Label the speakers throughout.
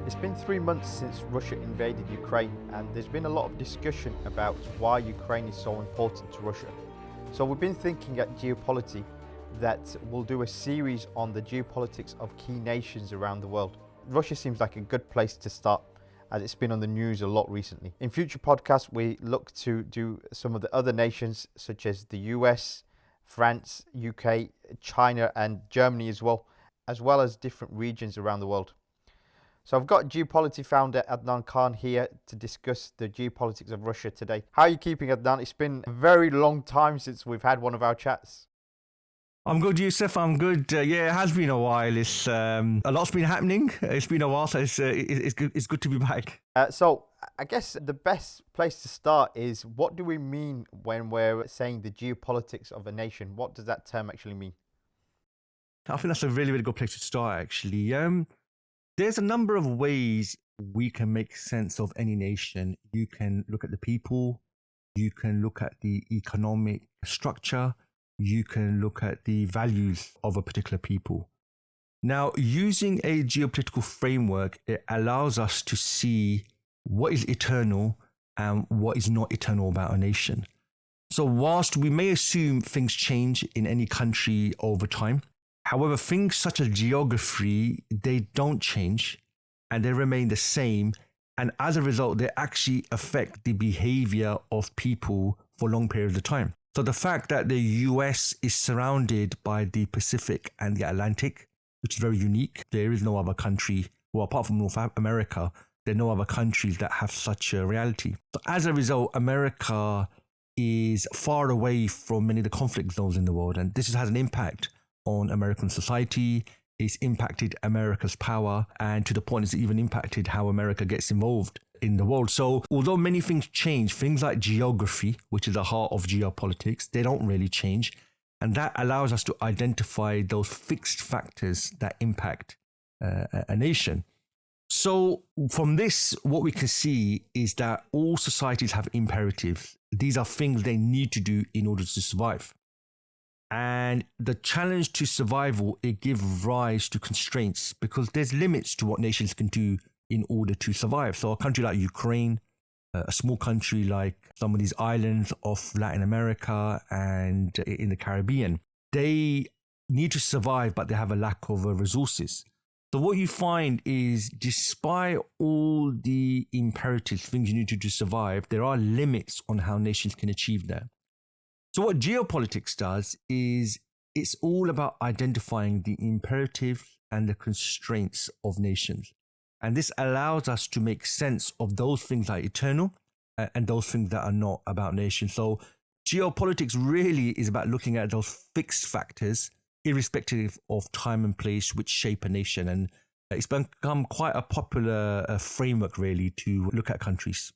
Speaker 1: It's been 3 months since Russia invaded Ukraine, and there's been a lot of discussion about why Ukraine is so important to Russia. So we've been thinking at Geopolitical that we'll do a series on the geopolitics of key nations around the world. Russia seems like a good place to start, as it's been on the news a lot recently. In future podcasts, we look to do some of the other nations such as the US, France, UK, China and Germany as well as different regions around the world. So I've got Geopolitical founder Adnan Khan here to discuss the geopolitics of Russia today. How are you keeping, Adnan? It's been a very long time since we've had one of our chats.
Speaker 2: I'm good, Yusuf. I'm good. Yeah, it has been a while. It's a lot's been happening. It's been a while, so it's good to be back.
Speaker 1: So I guess the best place to start is, what do we mean when we're saying the geopolitics of a nation? What does that term actually mean?
Speaker 2: I think that's a really, really good place to start, actually. There's a number of ways we can make sense of any nation. You can look at the people, you can look at the economic structure, you can look at the values of a particular people. Now, using a geopolitical framework, it allows us to see what is eternal and what is not eternal about a nation. So whilst we may assume things change in any country over time, however, things such as geography, they don't change and they remain the same. And as a result, they actually affect the behavior of people for long periods of time. So the fact that the US is surrounded by the Pacific and the Atlantic, which is very unique. There is no other country, well, apart from North America, there are no other countries that have such a reality. So as a result, America is far away from many of the conflict zones in the world. And this has an impact on American society. It's impacted America's power, and to the point it's even impacted how America gets involved in the world. So although many things change, things like geography, which is the heart of geopolitics, they don't really change. And that allows us to identify those fixed factors that impact a nation. So from this, what we can see is that all societies have imperatives. These are things they need to do in order to survive. And the challenge to survival, it gives rise to constraints because there's limits to what nations can do in order to survive. So a country like Ukraine, a small country like some of these islands of Latin America and in the Caribbean, they need to survive, but they have a lack of resources. So what you find is, despite all the imperatives, things you need to do to survive, there are limits on how nations can achieve that. So what geopolitics does is it's all about identifying the imperatives and the constraints of nations. And this allows us to make sense of those things that are eternal and those things that are not about nations. So geopolitics really is about looking at those fixed factors, irrespective of time and place, which shape a nation. And it's become quite a popular framework really to look at countries.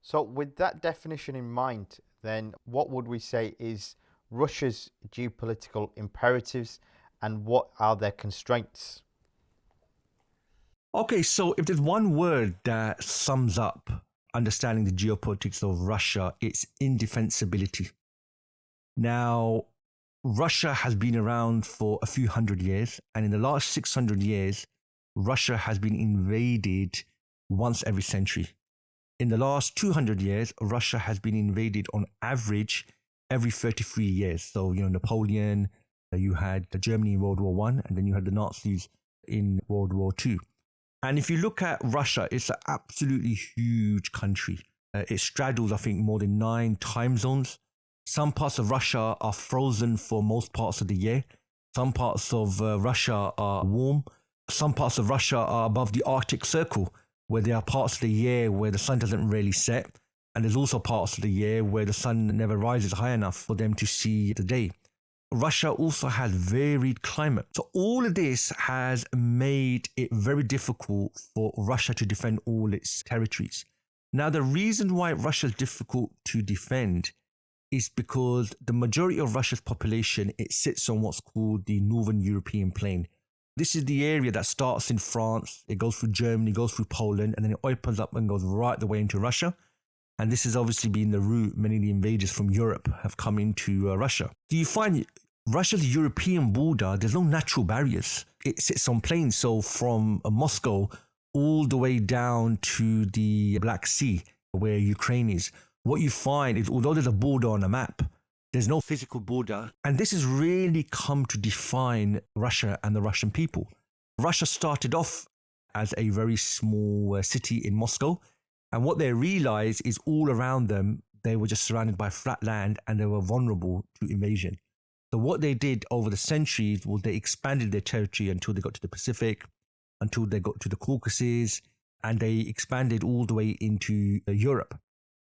Speaker 1: So with that definition in mind, then what would we say is Russia's geopolitical imperatives and what are their constraints?
Speaker 2: Okay, so if there's one word that sums up understanding the geopolitics of Russia, it's indefensibility. Now, Russia has been around for a few hundred years, and in the last 600 years, Russia has been invaded once every century. In the last 200 years, Russia has been invaded on average every 33 years. So, Napoleon, you had Germany in World War I, and then you had the Nazis in World War II. And if you look at Russia, it's an absolutely huge country. It straddles, I think, more than 9 time zones. Some parts of Russia are frozen for most parts of the year. Some parts of Russia are warm. Some parts of Russia are above the Arctic Circle, where there are parts of the year where the sun doesn't really set. And there's also parts of the year where the sun never rises high enough for them to see the day. Russia also has varied climate. So all of this has made it very difficult for Russia to defend all its territories. Now, the reason why Russia is difficult to defend is because the majority of Russia's population, it sits on what's called the Northern European Plain. This is the area that starts in France, it goes through Germany, goes through Poland, and then it opens up and goes right the way into Russia. And this has obviously been the route many of the invaders from Europe have come into Russia. Do you find Russia's European border, there's no natural barriers. It sits on plains. So from Moscow all the way down to the Black Sea, where Ukraine is. What you find is, although there's a border on a map, there's no physical border. And this has really come to define Russia and the Russian people. Russia started off as a very small city in Moscow. And what they realized is all around them, they were just surrounded by flat land and they were vulnerable to invasion. So what they did over the centuries was they expanded their territory until they got to the Pacific, until they got to the Caucasus, and they expanded all the way into Europe.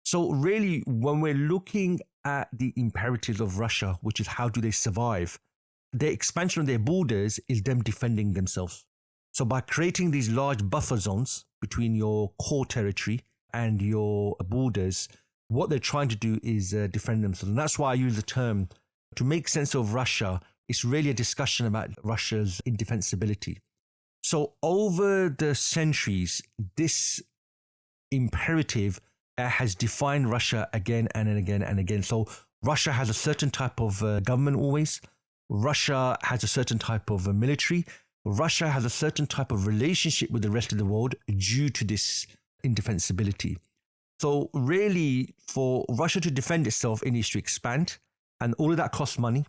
Speaker 2: So really, when we're looking at the imperatives of Russia, which is how do they survive, the expansion of their borders is them defending themselves. So by creating these large buffer zones between your core territory and your borders, what they're trying to do is defend themselves. And that's why I use the term, to make sense of Russia, it's really a discussion about Russia's indefensibility. So over the centuries, this imperative has defined Russia again and again and again. So Russia has a certain type of government always. Russia has a certain type of military. Russia has a certain type of relationship with the rest of the world due to this indefensibility. So really, for Russia to defend itself, it needs to expand. And all of that costs money.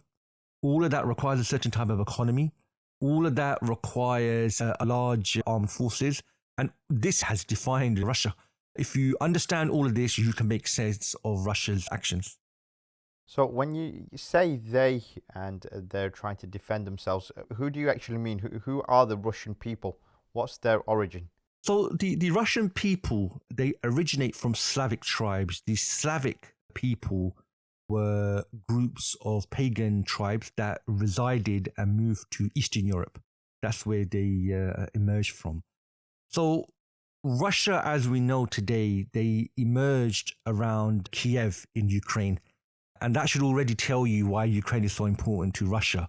Speaker 2: All of that requires a certain type of economy. All of that requires a large armed forces. And this has defined Russia. If you understand all of this, you can make sense of Russia's actions.
Speaker 1: So when you say they and they're trying to defend themselves, who do you actually mean? Who are the Russian people? What's their origin?
Speaker 2: So the Russian people, they originate from Slavic tribes. These Slavic people were groups of pagan tribes that resided and moved to Eastern Europe. That's where they emerged from. So Russia, as we know today, they emerged around Kiev in Ukraine. And that should already tell you why Ukraine is so important to Russia.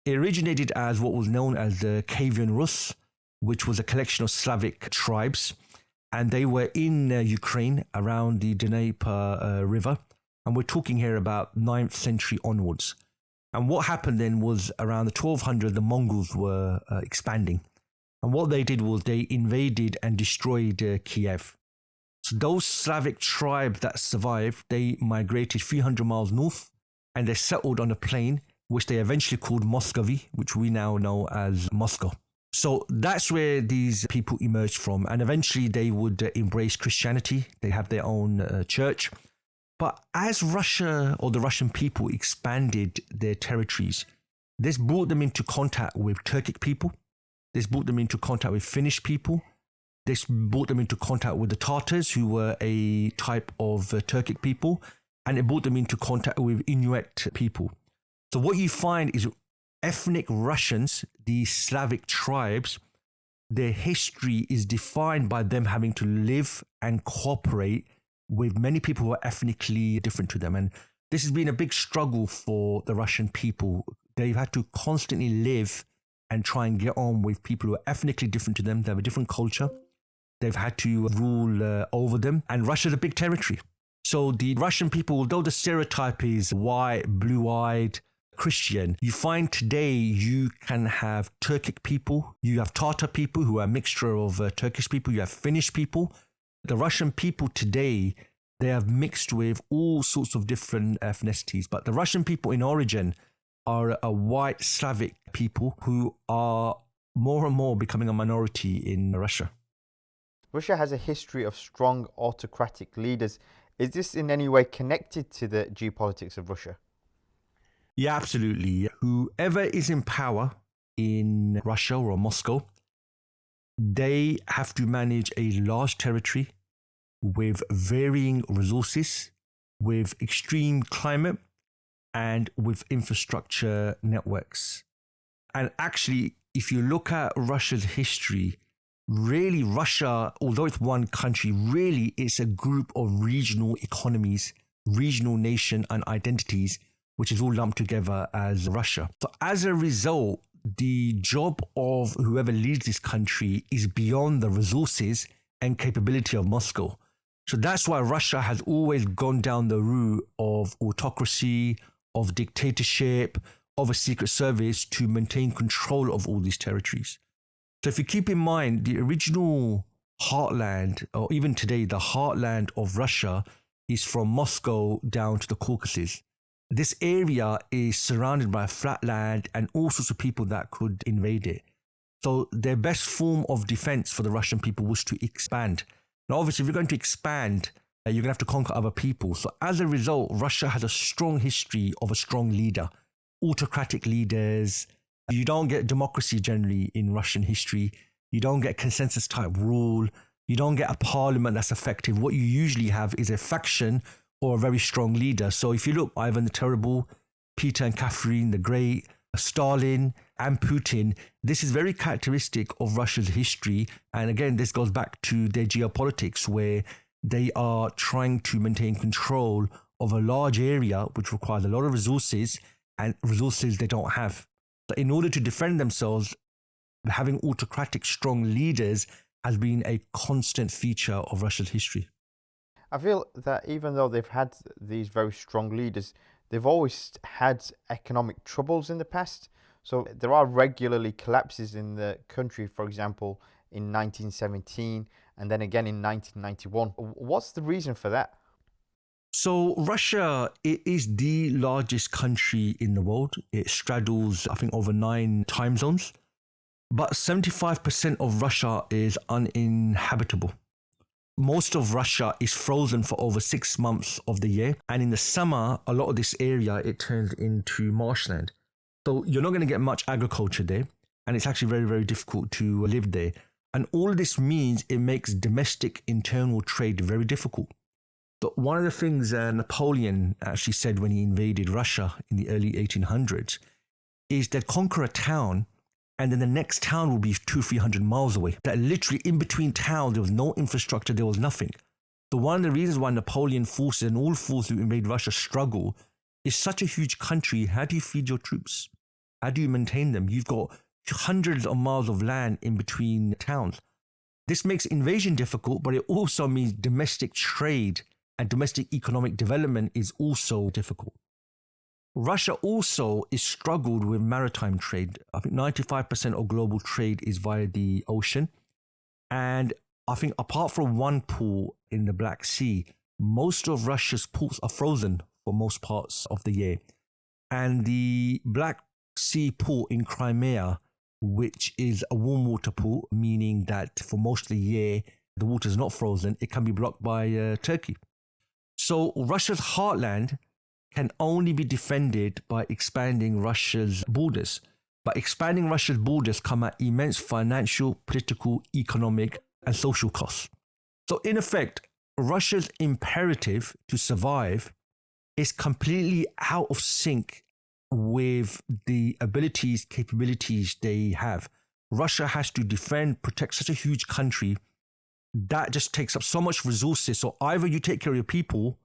Speaker 2: It originated as what was known as the Kievan Rus, which was a collection of Slavic tribes. And they were in Ukraine around the Dnieper River. And we're talking here about 9th century onwards. And what happened then was around the 1200, the Mongols were expanding. And what they did was they invaded and destroyed Kiev. So those Slavic tribes that survived, they migrated 300 miles north and they settled on a plain, which they eventually called Muscovy, which we now know as Moscow. So that's where these people emerged from. And eventually they would embrace Christianity. They have their own church. But as Russia or the Russian people expanded their territories, this brought them into contact with Turkic people. This brought them into contact with Finnish people. This brought them into contact with the Tatars, who were a type of Turkic people. And it brought them into contact with Inuit people. So what you find is ethnic Russians, these Slavic tribes, their history is defined by them having to live and cooperate with many people who are ethnically different to them. And this has been a big struggle for the Russian people. They've had to constantly live and try and get on with people who are ethnically different to them. They have a different culture. They've had to rule over them. And Russia's a big territory. So the Russian people, although the stereotype is white, blue-eyed, Christian, you find today you can have Turkic people, you have Tatar people who are a mixture of Turkish people, you have Finnish people. The Russian people today, they have mixed with all sorts of different ethnicities. But the Russian people in origin are a white Slavic people who are more and more becoming a minority in Russia.
Speaker 1: Russia has a history of strong autocratic leaders. Is this in any way connected to the geopolitics of Russia?
Speaker 2: Yeah, absolutely. Whoever is in power in Russia or Moscow, they have to manage a large territory with varying resources, with extreme climate, and with infrastructure networks. And actually, if you look at Russia's history, really Russia, although it's one country, really it's a group of regional economies, regional nation and identities, which is all lumped together as Russia. So as a result, the job of whoever leads this country is beyond the resources and capability of Moscow. So that's why Russia has always gone down the route of autocracy, of dictatorship, of a secret service to maintain control of all these territories. So if you keep in mind, the original heartland, or even today, the heartland of Russia is from Moscow down to the Caucasus. This area is surrounded by flat land and all sorts of people that could invade it. So their best form of defense for the Russian people was to expand. Now, obviously, if you're going to expand, you're going to have to conquer other people. So as a result, Russia has a strong history of a strong leader, autocratic leaders. You don't get democracy generally in Russian history. You don't get consensus type rule. You don't get a parliament that's effective. What you usually have is a faction or a very strong leader. So if you look, Ivan the Terrible, Peter and Catherine the Great, Stalin and Putin, this is very characteristic of Russia's history. And again, this goes back to their geopolitics, where they are trying to maintain control of a large area, which requires a lot of resources and resources they don't have. So in order to defend themselves, having autocratic, strong leaders has been a constant feature of Russia's history.
Speaker 1: I feel that even though they've had these very strong leaders, they've always had economic troubles in the past. So there are regularly collapses in the country, for example, in 1917 and then again in 1991. What's the reason for that?
Speaker 2: So Russia, it is the largest country in the world. It straddles, I think, over 9 time zones. But 75% of Russia is uninhabitable. Most of Russia is frozen for over 6 months of the year. And in the summer, a lot of this area, it turns into marshland. So you're not going to get much agriculture there. And it's actually very, very difficult to live there. And all of this means it makes domestic internal trade very difficult. But one of the things Napoleon actually said when he invaded Russia in the early 1800s is that conquer a town and then the next town will be 200-300 miles away. That literally in between towns, there was no infrastructure, there was nothing. So one of the reasons why Napoleon forces and all forces who invade Russia struggle is such a huge country. How do you feed your troops? How do you maintain them? You've got hundreds of miles of land in between towns. This makes invasion difficult, but it also means domestic trade and domestic economic development is also difficult. Russia also is struggled with maritime trade. I think 95% of global trade is via the ocean. And I think apart from one port in the Black Sea, most of Russia's ports are frozen for most parts of the year. And the Black Sea port in Crimea, which is a warm water port, meaning that for most of the year, the water is not frozen, it can be blocked by Turkey. So Russia's heartland can only be defended by expanding Russia's borders. But expanding Russia's borders come at immense financial, political, economic, and social costs. So in effect, Russia's imperative to survive is completely out of sync with the abilities, capabilities they have. Russia has to defend, protect such a huge country that just takes up so much resources. So either you take care of your people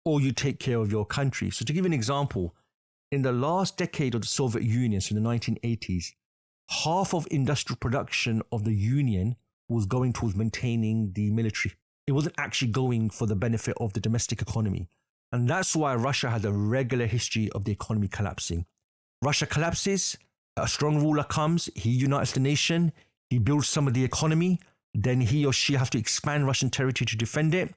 Speaker 2: or you take care of your country. So to give you an example, in the last decade of the Soviet Union, so in the 1980s, half of industrial production of the Union was going towards maintaining the military. It wasn't actually going for the benefit of the domestic economy. And that's why Russia has a regular history of the economy collapsing. Russia collapses, a strong ruler comes, he unites the nation, he builds some of the economy, then he or she has to expand Russian territory to defend it.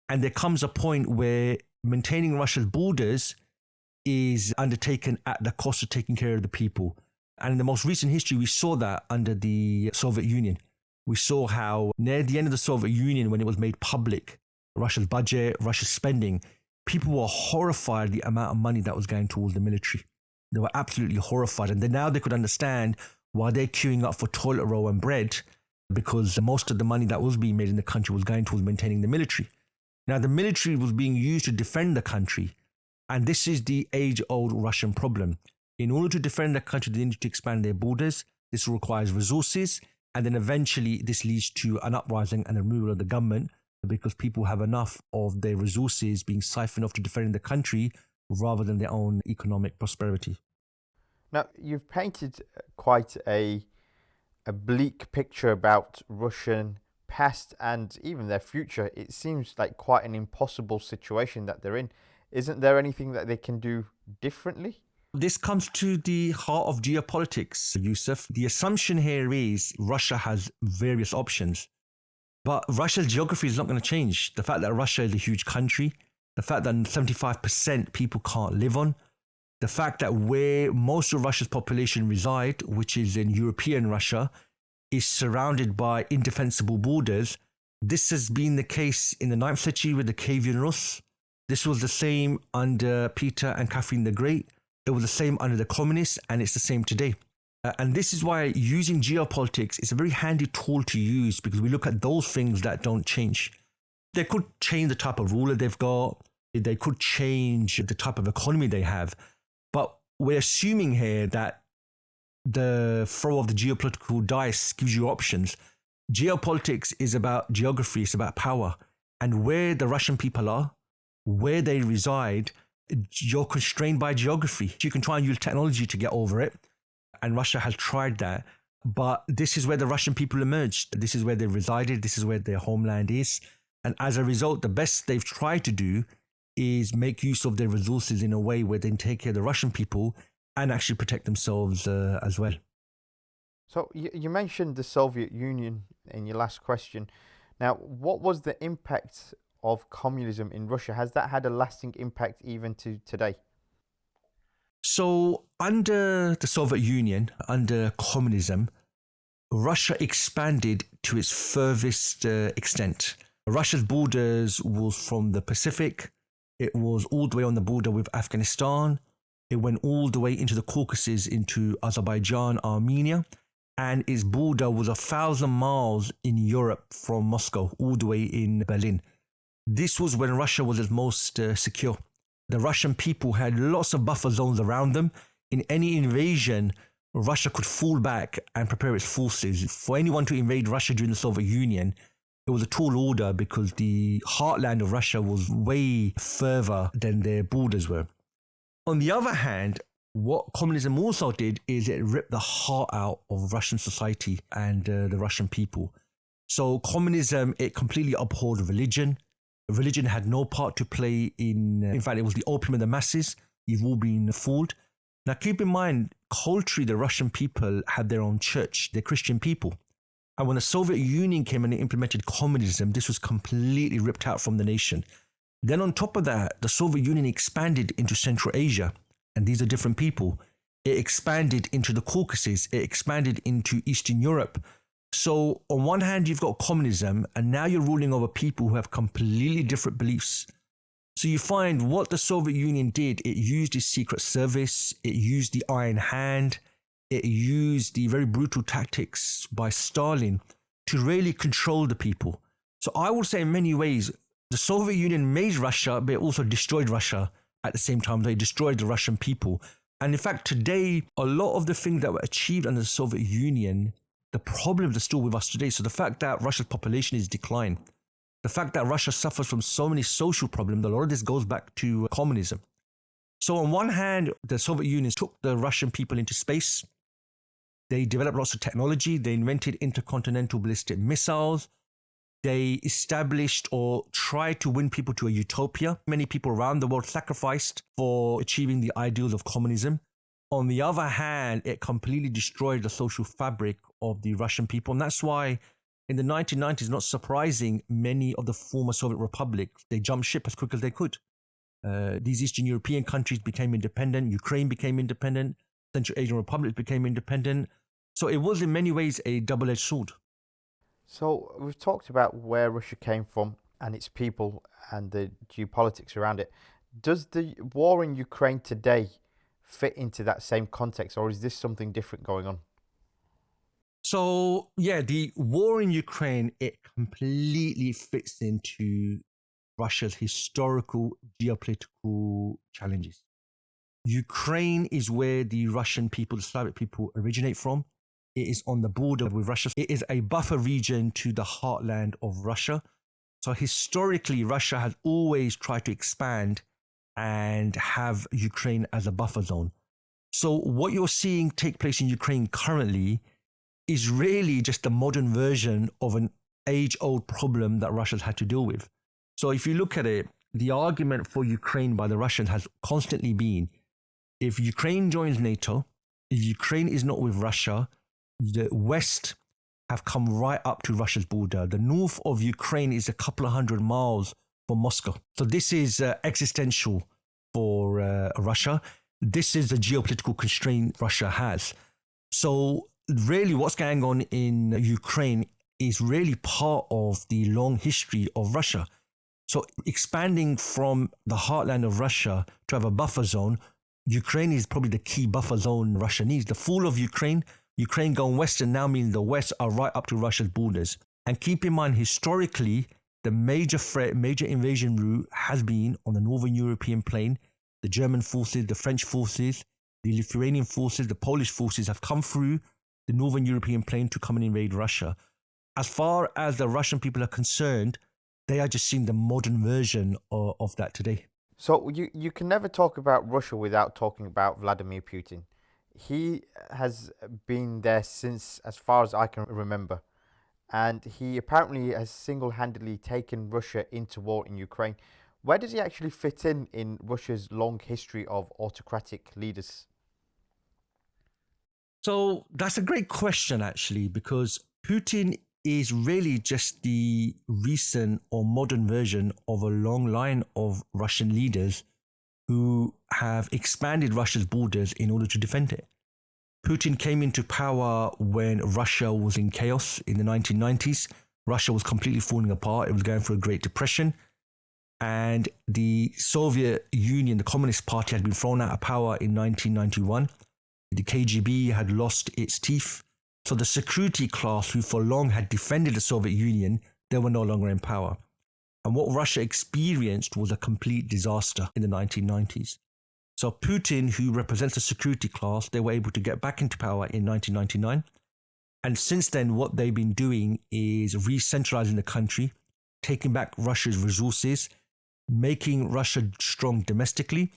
Speaker 2: And there comes a point where maintaining Russia's borders is undertaken at the cost of taking care of the people. And in the most recent history, we saw that under the Soviet Union. We saw how near the end of the Soviet Union, when it was made public, Russia's budget, Russia's spending, people were horrified at the amount of money that was going towards the military. They were absolutely horrified. And then now they could understand why they're queuing up for toilet roll and bread, because most of the money that was being made in the country was going towards maintaining the military. Now, the military was being used to defend the country. And this is the age-old Russian problem. In order to defend the country, they need to expand their borders. This requires resources. And then eventually this leads to an uprising and a removal of the government, because people have enough of their resources being siphoned off to defending the country rather than their own economic prosperity.
Speaker 1: Now, you've painted quite a bleak picture about Russian past and even their future. It seems like quite an impossible situation that they're in. Isn't there anything that they can do differently?
Speaker 2: This comes to the heart of geopolitics, Yusuf. The assumption here is Russia has various options, but Russia's geography is not going to change. The fact that Russia is a huge country, the fact that 75% people can't live on, the fact that where most of Russia's population reside, which is in European Russia, is surrounded by indefensible borders. This has been the case in the 9th century with the Kievan Rus. This was the same under Peter and Catherine the Great. It was the same under the communists, and it's the same today. And this is why using geopolitics is a very handy tool to use, because we look at those things that don't change. They could change the type of ruler they've got. They could change the type of economy they have. But we're assuming here that the throw of the geopolitical dice gives you options. Geopolitics is about geography, it's about power. And where the Russian people are, where they reside, you're constrained by geography. You can try and use technology to get over it. And Russia has tried that. But this is where the Russian people emerged. This is where they resided. This is where their homeland is. And as a result, the best they've tried to do is make use of their resources in a way where they can take care of the Russian people and actually protect themselves as well.
Speaker 1: So you mentioned the Soviet Union in your last question. Now, what was the impact of communism in Russia? Has that had a lasting impact even to today?
Speaker 2: So under the Soviet Union, under communism, Russia expanded to its furthest extent. Russia's borders was from the Pacific. It was all the way on the border with Afghanistan. It went all the way into the Caucasus, into Azerbaijan, Armenia. And its border was 1,000 miles in Europe from Moscow, all the way in Berlin. This was when Russia was its most secure. The Russian people had lots of buffer zones around them. In any invasion, Russia could fall back and prepare its forces. For anyone to invade Russia during the Soviet Union, it was a tall order because the heartland of Russia was way further than their borders were. On the other hand, what communism also did is it ripped the heart out of Russian society and the Russian people. So communism, it completely abhorred religion. Religion had no part to play in fact, it was the opium of the masses. You've all been fooled. Now keep in mind, culturally, the Russian people had their own church, they're Christian people. And when the Soviet Union came and implemented communism, this was completely ripped out from the nation. Then on top of that, the Soviet Union expanded into Central Asia, and these are different people. It expanded into the Caucasus, it expanded into Eastern Europe. So on one hand, you've got communism, and now you're ruling over people who have completely different beliefs. So you find what the Soviet Union did, it used its secret service, it used the iron hand, it used the very brutal tactics by Stalin to really control the people. So I would say in many ways, the Soviet Union made Russia, but it also destroyed Russia at the same time. They destroyed the Russian people. And in fact, today, a lot of the things that were achieved under the Soviet Union, the problems are still with us today. So the fact that Russia's population is declined, the fact that Russia suffers from so many social problems, a lot of this goes back to communism. So on one hand, the Soviet Union took the Russian people into space. They developed lots of technology. They invented intercontinental ballistic missiles. They established or tried to win people to a utopia. Many people around the world sacrificed for achieving the ideals of communism. On the other hand, it completely destroyed the social fabric of the Russian people. And that's why in the 1990s, not surprising, many of the former Soviet republics, they jumped ship as quick as they could. These Eastern European countries became independent. Ukraine became independent. Central Asian republics became independent. So it was in many ways a double-edged sword.
Speaker 1: So we've talked about where Russia came from and its people and the geopolitics around it. Does the war in Ukraine today fit into that same context, or is this something different going on?
Speaker 2: So yeah, the war in Ukraine, it completely fits into Russia's historical geopolitical challenges. Ukraine is where the Russian people, the Slavic people, originate from. It is on the border with Russia. It is a buffer region to the heartland of Russia. So historically, Russia has always tried to expand and have Ukraine as a buffer zone. So what you're seeing take place in Ukraine currently is really just a modern version of an age-old problem that Russia's had to deal with. So if you look at it, the argument for Ukraine by the Russians has constantly been, if Ukraine joins NATO, if Ukraine is not with Russia, the West have come right up to Russia's border. The north of Ukraine is a couple of 100 miles from Moscow. So this is existential for Russia. This is the geopolitical constraint Russia has. So really what's going on in Ukraine is really part of the long history of Russia. So expanding from the heartland of Russia to have a buffer zone, Ukraine is probably the key buffer zone Russia needs. The fall of Ukraine going western now means the West are right up to Russia's borders. And keep in mind, historically, the major threat, major invasion route has been on the Northern European plain. The German forces, the French forces, the Lithuanian forces, the Polish forces have come through the Northern European plain to come and invade Russia. As far as the Russian people are concerned, they are just seeing the modern version of that today.
Speaker 1: So you can never talk about Russia without talking about Vladimir Putin. He has been there since as far as I can remember. And he apparently has single-handedly taken Russia into war in Ukraine. Where does he actually fit in Russia's long history of autocratic leaders?
Speaker 2: So that's a great question, actually, because Putin is really just the recent or modern version of a long line of Russian leaders who have expanded Russia's borders in order to defend it. Putin came into power when Russia was in chaos in the 1990s. Russia was completely falling apart. It was going through a Great Depression. And the Soviet Union, the Communist Party, had been thrown out of power in 1991. The KGB had lost its teeth. So the security class, who for long had defended the Soviet Union, they were no longer in power. And what Russia experienced was a complete disaster in the 1990s. So Putin, who represents the security class, they were able to get back into power in 1999. And since then, what they've been doing is re-centralizing the country, taking back Russia's resources, making Russia strong domestically.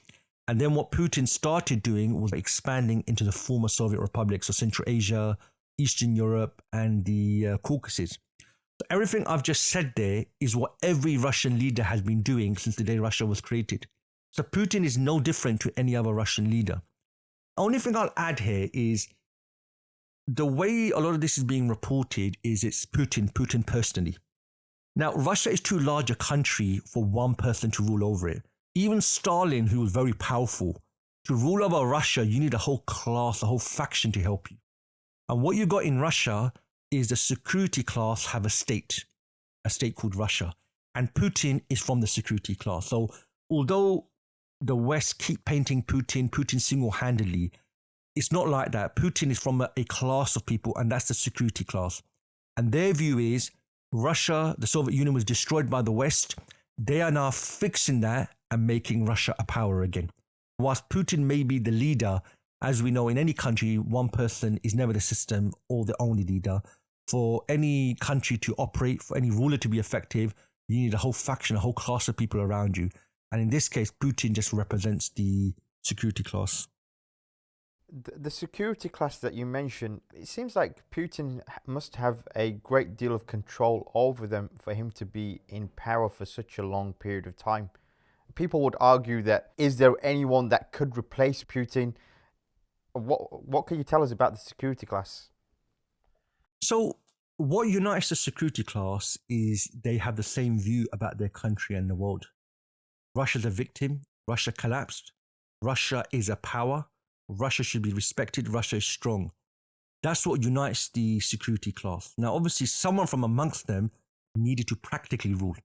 Speaker 2: And then what Putin started doing was expanding into the former Soviet republics, so Central Asia, Eastern Europe, and the Caucasus. So everything I've just said there is what every Russian leader has been doing since the day Russia was created. So Putin is no different to any other Russian leader. Only thing I'll add here is the way a lot of this is being reported is it's Putin personally. Now, Russia is too large a country for one person to rule over it. Even Stalin, who was very powerful, to rule over Russia, you need a whole class, a whole faction to help you. And what you got in Russia is the security class have a state called Russia. And Putin is from the security class. So although the West keep painting Putin single-handedly, it's not like that. Putin is from a class of people, and that's the security class. And their view is Russia, the Soviet Union, was destroyed by the West. They are now fixing that and making Russia a power again. Whilst Putin may be the leader, as we know in any country, one person is never the system or the only leader. For any country to operate, for any ruler to be effective, you need a whole faction, a whole class of people around you. And in this case, Putin just represents the security class.
Speaker 1: The security class that you mentioned, it seems like Putin must have a great deal of control over them for him to be in power for such a long period of time. People would argue that, is there anyone that could replace Putin? What can you tell us about the security class?
Speaker 2: So what unites the security class is they have the same view about their country and the world. Russia's a victim. Russia collapsed. Russia is a power. Russia should be respected. Russia is strong. That's what unites the security class. Now, obviously, someone from amongst them needed to practically rule.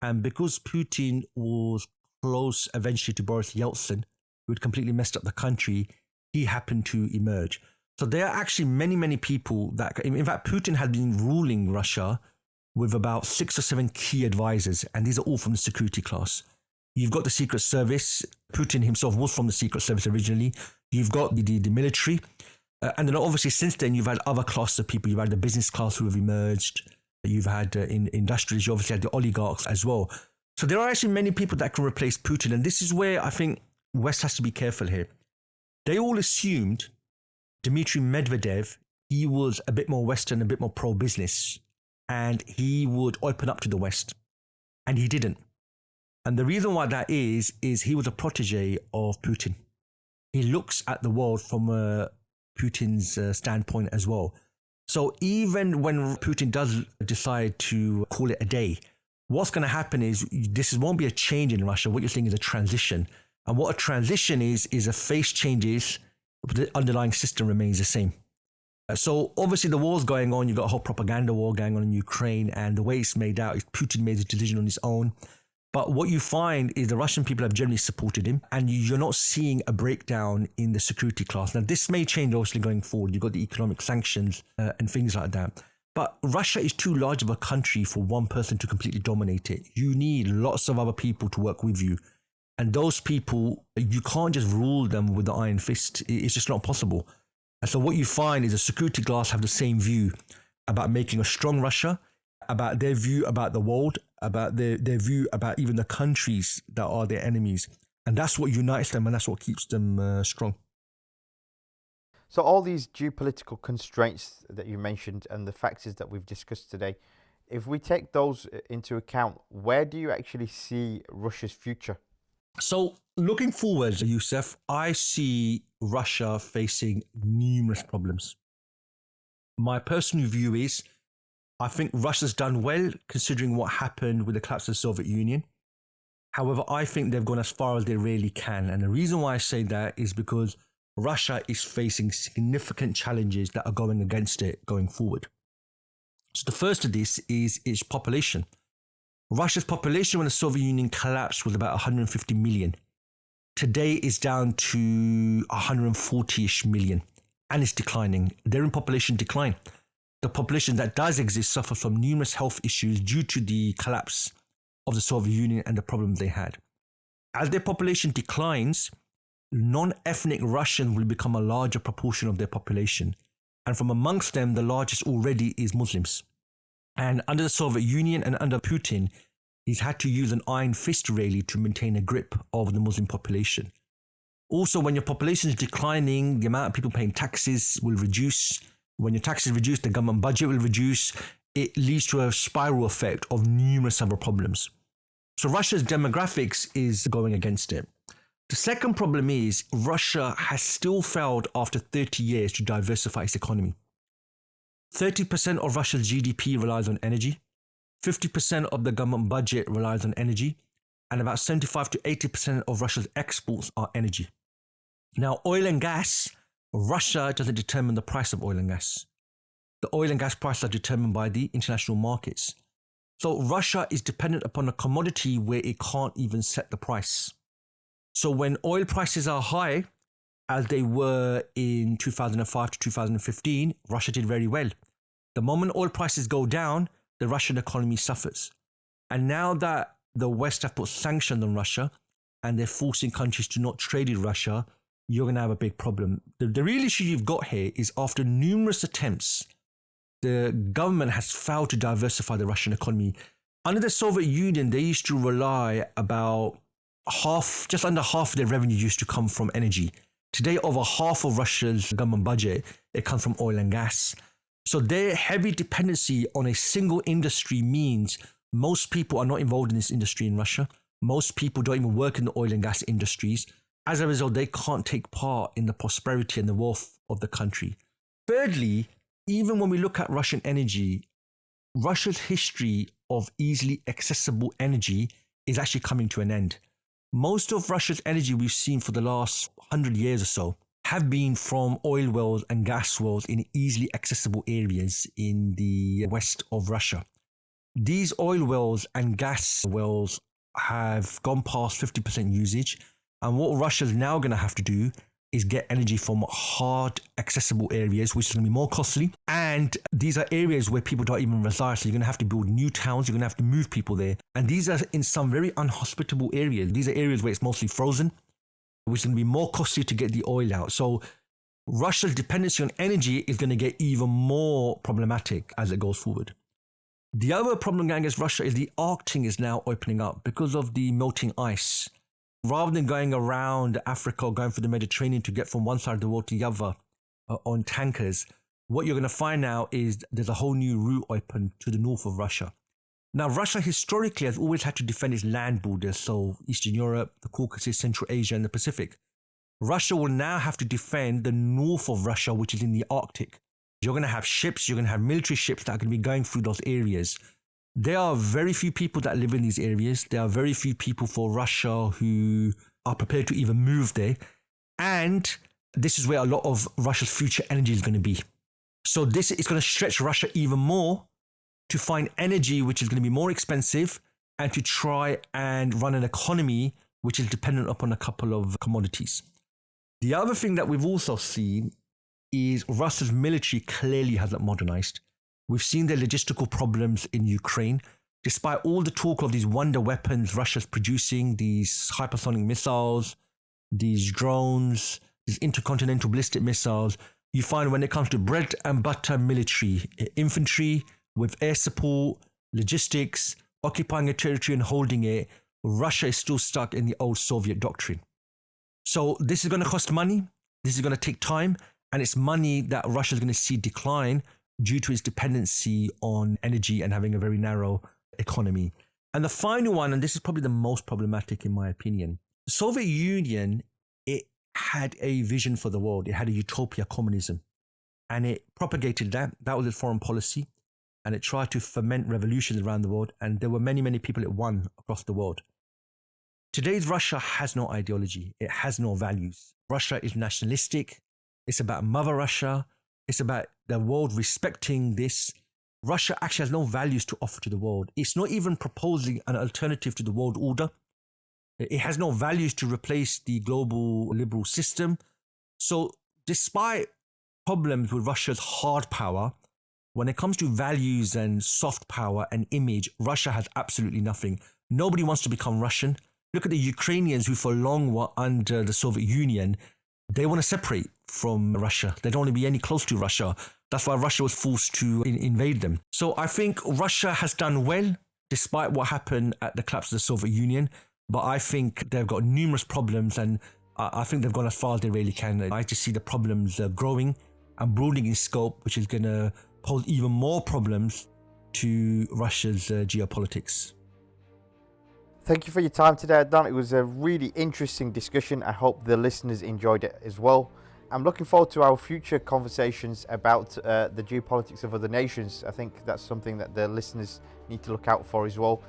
Speaker 2: And because Putin was close eventually to Boris Yeltsin, who had completely messed up the country, he happened to emerge. So there are actually many, many people that, in fact, Putin had been ruling Russia with about 6 or 7 key advisors, and these are all from the security class. You've got the Secret Service. Putin himself was from the Secret Service originally. You've got the military. And then obviously since then, you've had other classes of people. You've had the business class who have emerged. You've had in industrialists, you obviously had the oligarchs as well. So there are actually many people that can replace Putin. And this is where I think West has to be careful here. They all assumed Dmitry Medvedev, he was a bit more Western, a bit more pro-business. And he would open up to the West. And he didn't. And the reason why that is he was a protege of Putin. he looks at the world from Putin's standpoint as well. So even when Putin does decide to call it a day, what's going to happen is this won't be a change in Russia. What you're seeing is a transition. And what a transition is a face changes, but the underlying system remains the same. So obviously the war's going on. You've got a whole propaganda war going on in Ukraine, and the way it's made out is Putin made the decision on his own. But what you find is the Russian people have generally supported him, and you're not seeing a breakdown in the security class. Now, this may change obviously going forward. You've got the economic sanctions and things like that. But Russia is too large of a country for one person to completely dominate it. You need lots of other people to work with you. And those people, you can't just rule them with the iron fist. It's just not possible. And so what you find is the security class have the same view about making a strong Russia, about their view about the world, about their view about even the countries that are their enemies. And that's what unites them, and that's what keeps them strong.
Speaker 1: So all these geopolitical constraints that you mentioned and the factors that we've discussed today, if we take those into account, where do you actually see Russia's future?
Speaker 2: So looking forward, Youssef, I see Russia facing numerous problems. My personal view is I think Russia's done well considering what happened with the collapse of the Soviet Union. However, I think they've gone as far as they really can. And the reason why I say that is because Russia is facing significant challenges that are going against it going forward. So the first of this is its population. Russia's population when the Soviet Union collapsed was about 150 million. Today it's down to 140-ish million, and it's declining. They're in population decline. The population that does exist suffers from numerous health issues due to the collapse of the Soviet Union and the problems they had. As their population declines, non-ethnic Russians will become a larger proportion of their population. And from amongst them, the largest already is Muslims. And under the Soviet Union and under Putin, he's had to use an iron fist really to maintain a grip of the Muslim population. Also, when your population is declining, the amount of people paying taxes will reduce. When your taxes reduce, the government budget will reduce. It leads to a spiral effect of numerous other problems. So Russia's demographics is going against it. The second problem is Russia has still failed after 30 years to diversify its economy. 30% of Russia's GDP relies on energy. 50% of the government budget relies on energy. And about 75 to 80% of Russia's exports are energy. Now, oil and gas, Russia doesn't determine the price of oil and gas. The oil and gas prices are determined by the international markets. So Russia is dependent upon a commodity where it can't even set the price. So when oil prices are high, as they were in 2005 to 2015, Russia did very well. The moment oil prices go down, the Russian economy suffers. And now that the West have put sanctions on Russia and they're forcing countries to not trade with Russia, you're going to have a big problem. The real issue you've got here is after numerous attempts, the government has failed to diversify the Russian economy. Under the Soviet Union, they used to rely about just under half of their revenue used to come from energy. Today, over half of Russia's government budget, it comes from oil and gas. So their heavy dependency on a single industry means most people are not involved in this industry in Russia. Most people don't even work in the oil and gas industries. As a result, they can't take part in the prosperity and the wealth of the country. Thirdly, even when we look at Russian energy, Russia's history of easily accessible energy is actually coming to an end. Most of Russia's energy we've seen for the last 100 years or so have been from oil wells and gas wells in easily accessible areas in the west of Russia. These oil wells and gas wells have gone past 50% usage, and what Russia's now going to have to do is get energy from hard accessible areas, which is going to be more costly. And these are areas where people don't even reside. So you're going to have to build new towns. You're going to have to move people there. And these are in some very unhospitable areas. These are areas where it's mostly frozen, which is going to be more costly to get the oil out. So Russia's dependency on energy is going to get even more problematic as it goes forward. The other problem going against Russia is the Arctic is now opening up because of the melting ice. Rather than going around Africa or going through the Mediterranean to get from one side of the world to the other on tankers, what you're going to find now is there's a whole new route open to the north of Russia. Now, Russia historically has always had to defend its land borders, so Eastern Europe, the Caucasus, Central Asia, and the Pacific. Russia will now have to defend the north of Russia, which is in the Arctic. You're going to have ships, you're going to have military ships that are going to be going through those areas. There are very few people that live in these areas. There are very few people for Russia who are prepared to even move there. And this is where a lot of Russia's future energy is going to be. So this is going to stretch Russia even more to find energy which is going to be more expensive and to try and run an economy which is dependent upon a couple of commodities. The other thing that we've also seen is Russia's military clearly hasn't modernized. We've seen their logistical problems in Ukraine. Despite all the talk of these wonder weapons Russia's producing, these hypersonic missiles, these drones, these intercontinental ballistic missiles, you find when it comes to bread and butter military, infantry with air support, logistics, occupying a territory and holding it, Russia is still stuck in the old Soviet doctrine. So this is going to cost money, this is going to take time, and it's money that Russia is going to see decline due to its dependency on energy and having a very narrow economy. And the final one, and this is probably the most problematic in my opinion, the Soviet Union, it had a vision for the world. It had a utopia, communism, and it propagated that. That was its foreign policy, and it tried to foment revolutions around the world, and there were many, many people it won across the world. Today's Russia has no ideology. It has no values. Russia is nationalistic. It's about Mother Russia. It's about the world respecting this. Russia actually has no values to offer to the world. It's not even proposing an alternative to the world order. It has no values to replace the global liberal system. So despite problems with Russia's hard power, when it comes to values and soft power and image, Russia has absolutely nothing. Nobody wants to become Russian. Look at the Ukrainians who for long were under the Soviet Union. They want to separate from Russia. They don't want to be any close to Russia. That's why Russia was forced to invade them. So I think Russia has done well despite what happened at the collapse of the Soviet Union. But I think they've got numerous problems, and I think they've gone as far as they really can. I just see the problems growing and broadening in scope, which is going to pose even more problems to Russia's geopolitics.
Speaker 1: Thank you for your time today, Adnan. It was a really interesting discussion. I hope the listeners enjoyed it as well. I'm looking forward to our future conversations about the geopolitics of other nations. I think that's something that the listeners need to look out for as well.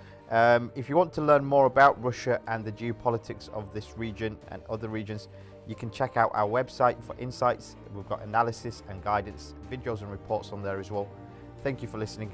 Speaker 1: If you want to learn more about Russia and the geopolitics of this region and other regions, you can check out our website for insights. We've got analysis and guidance, videos and reports on there as well. Thank you for listening.